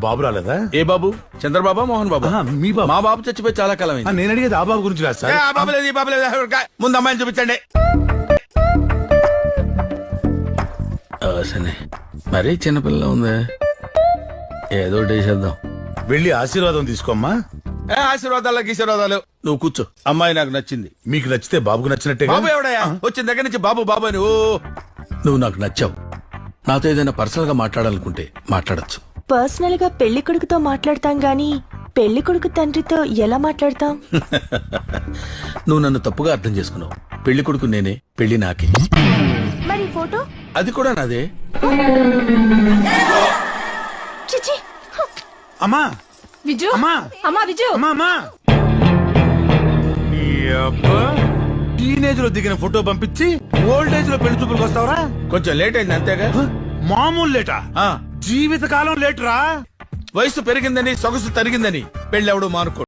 బాబు రాలేదా? ఏ బాబు? చంద్రబాబా, మోహన్ బాబు? మీ బాబు. మా బాబు చచ్చిపోయి చాలా కాలం అయింది. నేను అడిగేది ఆ బాబు గురించి కాదు సార్. ఆ బాబు లేదు, ఈ బాబు లేదు. ముందు అమ్మాయిని చూపించండి. సరే, మరీ చిన్నపిల్ల ఉంది, ఏదో ఒకటి చేసేద్దాం. వెళ్ళి ఆశీర్వాదం తీసుకోమ్మా. ఆశీర్వాదాలు గీశీర్వాదాలు, నువ్వు కూర్చో. అమ్మాయి నాకు నచ్చింది. మీకు నచ్చితే బాబుకు నచ్చినట్టే. బాబు ఎవడయా? వచ్చిన దగ్గర నుంచి బాబు బాబు అని. ఓ, నువ్వు నాకు నచ్చావు. నాతో ఏదైనా పర్సనల్ గా మాట్లాడాలనుకుంటే మాట్లాడచ్చు. పర్సనల్ గా పెళ్లి కొడుకుతో మాట్లాడతాం గానీ పెళ్లి కొడుకు తండ్రితో ఎలా మాట్లాడతాం? నువ్వు నన్ను తప్పుగా అర్థం చేసుకున్నావు. పెళ్లి కొడుకు నేనే, పెళ్లి నాకే. మరి ఫోటో? అది కూడా నాదే. చిచి. అమ్మా విజు, అమ్మా అమ్మా విజు, అమ్మా అమ్మా. టీనేజ్ లో దిగిన ఫోటో పంపించి ఓల్డ్ ఏజ్ లో పెళ్లి చూపులకు వస్తావరా? కొంచెం లేట్ అయింది అంతేగా. మామూలు లేటా? జీవితకాలం లేటురా. వయసు పెరిగిందని, సొగసు తరిగిందని పెళ్లి ఎవడు మానుకో.